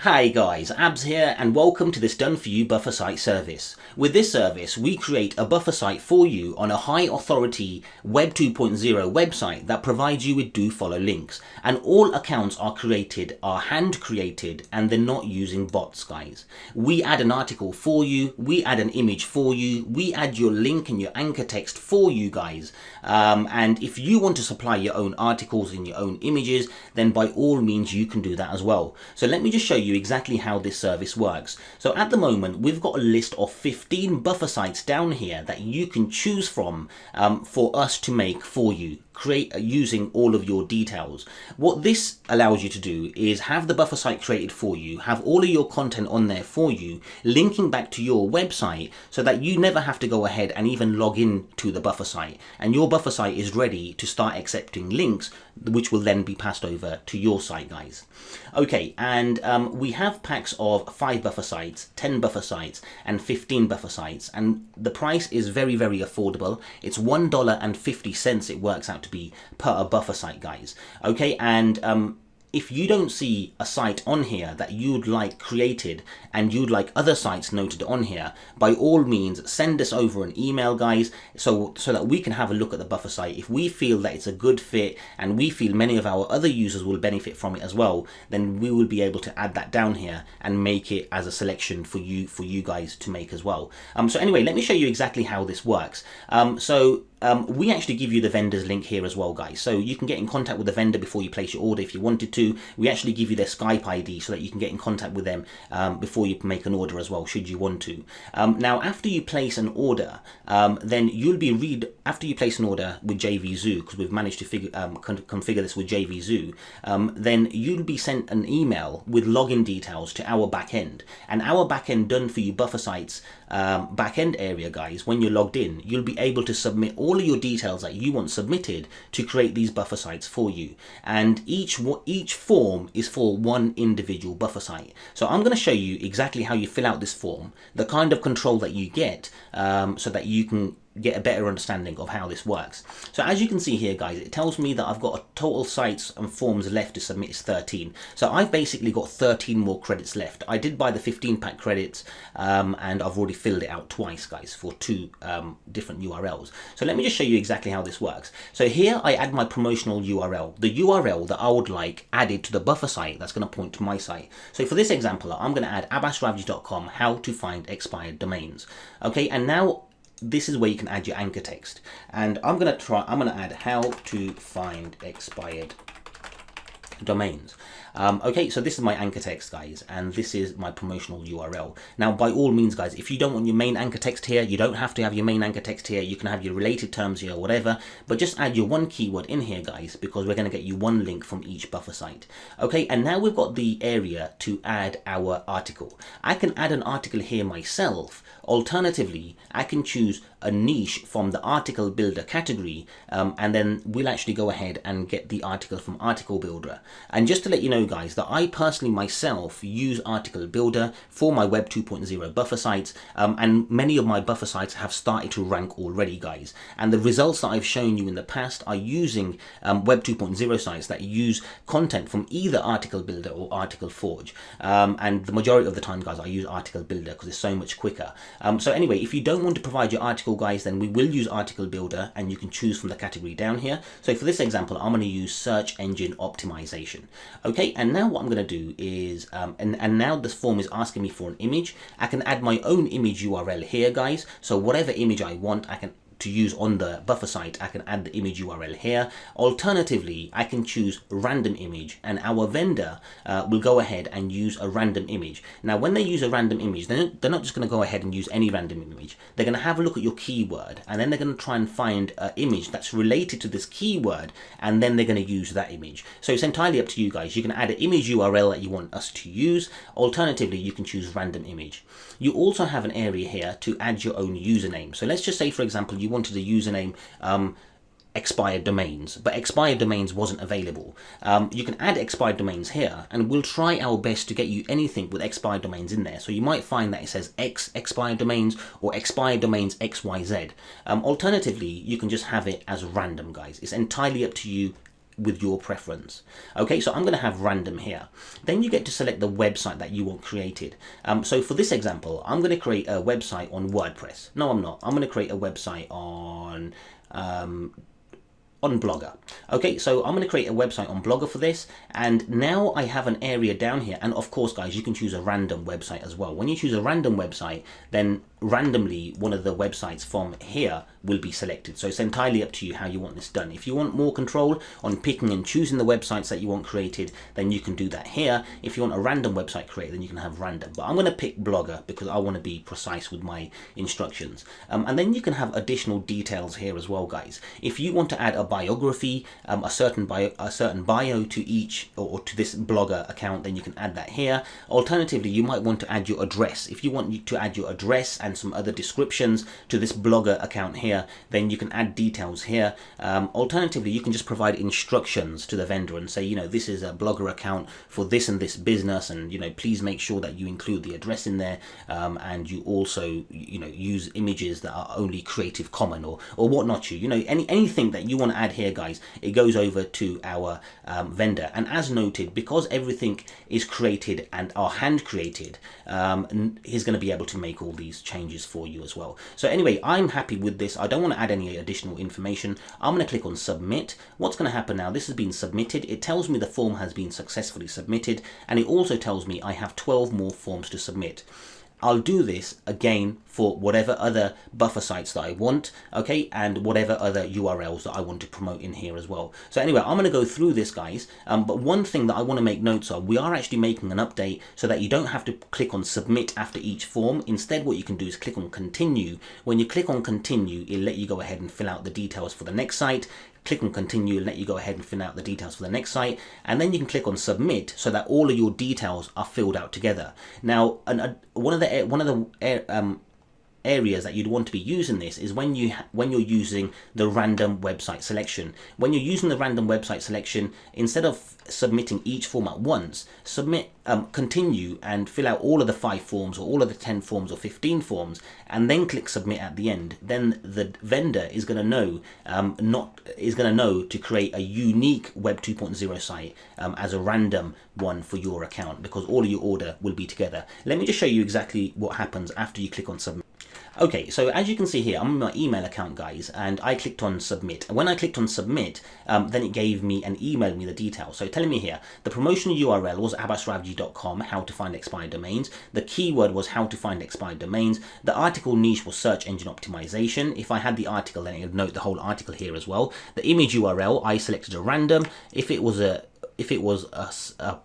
Hi guys, Abs here and welcome to this Done For You buffer site service. With this service, we create a buffer site for you on a high authority Web 2.0 website that provides you with do follow links. And all accounts are hand created, and they're not using bots, guys. We add an article for you, we add an image for you, we add your link and your anchor text for you guys. And if you want to supply your own articles and your own images, then by all means you can do that as well. So let me just show you exactly how this service works. So at the moment we've got a list of 15 buffer sites down here that you can choose from for us to make for you, using all of your details. What this allows you to do is have the buffer site created for you, have all of your content on there for you, linking back to your website so that you never have to go ahead and even log in to the buffer site, and your buffer site is ready to start accepting links which will then be passed over to your site, guys. Okay, and we have packs of 5 buffer sites, 10 buffer sites and 15 buffer sites, and the price is very affordable. It's $1.50 it works out to be per buffer site, guys. Okay, and if you don't see a site on here that you'd like created and you'd like other sites noted on here, by all means send us over an email, guys, so that we can have a look at the buffer site. If we feel that it's a good fit and we feel many of our other users will benefit from it as well, then we will be able to add that down here and make it as a selection for you guys to make as well. So anyway, let me show you exactly how this works. We actually give you the vendor's link here as well, guys, so you can get in contact with the vendor before you place your order if you wanted to. We actually give you their Skype ID so that you can get in contact with them before you make an order as well, should you want to. Now, after you place an order, then you'll be after you place an order with JVZoo, because we've managed to configure this with JVZoo, then you'll be sent an email with login details to our backend, and our backend Done For You buffer sites backend area, guys. When you're logged in, you'll be able to submit all of your details that you want submitted to create these buffer sites for you, and each form is for one individual buffer site. So I'm going to show you exactly how you fill out this form, the kind of control that you get, so that you can get a better understanding of how this works. So as you can see here, guys, it tells me that I've got a total sites and forms left to submit is 13. So I've basically got 13 more credits left. I did buy the 15 pack credits, and I've already filled it out twice, guys, for 2 different URLs. So let me just show you exactly how this works. So here I add my promotional URL, the URL that I would like added to the buffer site that's going to point to my site. So for this example, I'm going to add abbasravji.com, how to find expired domains. Okay, and now this is where you can add your anchor text, and I'm going to add how to find expired domains. Okay, so this is my anchor text, guys, and this is my promotional URL. Now, by all means, guys, if you don't want your main anchor text here, you don't have to have your main anchor text here. You can have your related terms here or whatever, but just add your one keyword in here, guys, because we're going to get you one link from each buffer site. Okay, and now we've got the area to add our article. I can add an article here myself. Alternatively, I can choose a niche from the article builder category, and then we'll actually go ahead and get the article from article builder. And just to let you know, guys, that I personally myself use article builder for my Web 2.0 buffer sites, and many of my buffer sites have started to rank already, guys, and the results that I've shown you in the past are using Web 2.0 sites that use content from either article builder or article forge, and the majority of the time, guys, I use article builder because it's so much quicker. So anyway, if you don't want to provide your article, guys, then we will use article builder, and you can choose from the category down here. So for this example, I'm going to use search engine optimization. Okay, and now what I'm going to do is, and now this form is asking me for an image. I can add my own image URL here, guys. So whatever image I want, I can to use on the buffer site, I can add the image URL here. Alternatively, I can choose random image, and our vendor will go ahead and use a random image. Now, when they use a random image, they're not just going to go ahead and use any random image. They're going to have a look at your keyword, and then they're going to try and find an image that's related to this keyword, and then they're going to use that image. So it's entirely up to you, guys. You can add an image URL that you want us to use. Alternatively, you can choose random image. You also have an area here to add your own username. So let's just say, for example, you wanted a username expired domains, but expired domains wasn't available. You can add expired domains here, and we'll try our best to get you anything with expired domains in there. So you might find that it says X expired domains or expired domains XYZ. Alternatively, you can just have it as random, guys. It's entirely up to you. with your preference. Okay, so I'm going to have random here. Then you get to select the website that you want created. So for this example, I'm going to create a website on WordPress. No, I'm not. I'm going to create a website on Blogger. Okay, so I'm going to create a website on Blogger for this, and now I have an area down here, and of course guys, you can choose a random website as well. When you choose a random website, then randomly one of the websites from here will be selected. So it's entirely up to you how you want this done. If you want more control on picking and choosing the websites that you want created, then you can do that here. If you want a random website created, then you can have random, but I'm going to pick Blogger because I want to be precise with my instructions. And then you can have additional details here as well, guys. If you want to add a biography, a certain bio to each or to this Blogger account, then you can add that here. Alternatively, you might want to add your address. If you want to add your address and some other descriptions to this Blogger account here, then you can add details here. Alternatively, you can just provide instructions to the vendor and say, you know, this is a Blogger account for this and this business, and you know, please make sure that you include the address in there, and you also, you know, use images that are only Creative Commons or whatnot. You know, anything that you want to add here, guys, it goes over to our vendor. And as noted, because everything is created and are hand created, he's going to be able to make all these changes for you as well. So anyway, I'm happy with this. I don't want to add any additional information. I'm going to click on submit. What's going to happen now, this has been submitted. It tells me the form has been successfully submitted, and it also tells me I have 12 more forms to submit. I'll do this again for whatever other buffer sites that I want, okay, and whatever other URLs that I want to promote in here as well. So anyway, I'm going to go through this, guys, but one thing that I want to make notes of, we are actually making an update so that you don't have to click on submit after each form. Instead, what you can do is click on continue. When you click on continue, it'll let you go ahead and fill out the details for the next site. Click on continue and let you go ahead and fill out the details for the next site, and then you can click on submit so that all of your details are filled out together. Now, one of the areas that you'd want to be using this is when you're using the random website selection. When you're using the random website selection, instead of submitting each form at once, continue and fill out all of the 5 forms or all of the 10 forms or 15 forms, and then click submit at the end. Then the vendor is going to know to create a unique Web 2.0 site as a random one for your account, because all of your order will be together. Let me just show you exactly what happens after you click on submit. Okay, so as you can see here, I'm on my email account, guys, and I clicked on submit. And when I clicked on submit, then it gave me and emailed me the details. So telling me here, the promotional URL was abbasravji.com, how to find expired domains. The keyword was how to find expired domains. The article niche was search engine optimization. If I had the article, then it would note the whole article here as well. The image URL, I selected a random. If it was a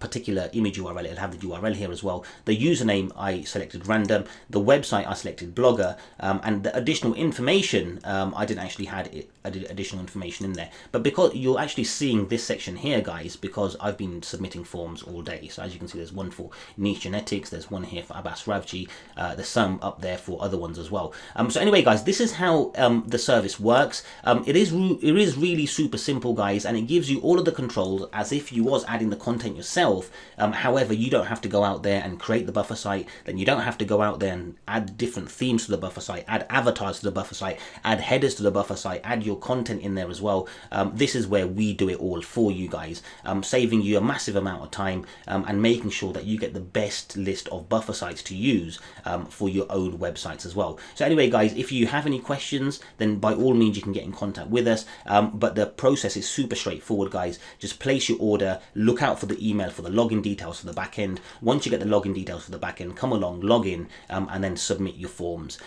particular image URL, it'll have the URL here as well. The username, I selected random. The website, I selected Blogger, and the additional information, I didn't actually had additional information in there. But because you're actually seeing this section here, guys, because I've been submitting forms all day. So as you can see, there's one for niche genetics, there's one here for Abbas Ravji, there's some up there for other ones as well. So anyway, guys, this is how the service works. It is really super simple, guys, and it gives you all of the controls as if you was adding the content yourself. However, you don't have to go out there and create the buffer site. Then you don't have to go out there and add different themes to the buffer site, add avatars to the buffer site, add headers to the buffer site, add your content in there as well. This is where we do it all for you guys, saving you a massive amount of time and making sure that you get the best list of buffer sites to use for your own websites as well. So anyway, guys, if you have any questions, then by all means you can get in contact with us, but the process is super straightforward, guys. Just place your order, look out for the email for the login details for the back end. Once you get the login details for the back end, come along, log in, and then submit your forms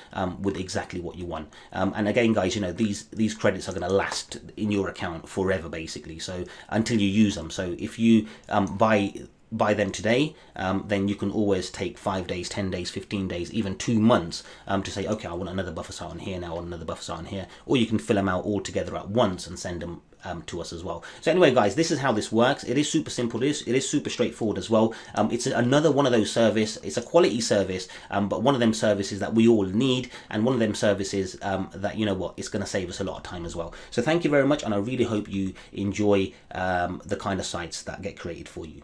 with exactly what you want. And again, guys, you know, these credits are going to last in your account forever, basically, so until you use them. So if you buy them today, then you can always take 5 days, 10 days, 15 days, even 2 months to say, okay, I want another buffer site on here now, another buffer site on here, or you can fill them out all together at once and send them to us as well. So anyway, guys, this is how this works. It is super simple. It is super straightforward as well. It's another one of those service. It's a quality service, but one of them services that we all need, and one of them services that, you know what, it's going to save us a lot of time as well. So thank you very much, and I really hope you enjoy the kind of sites that get created for you.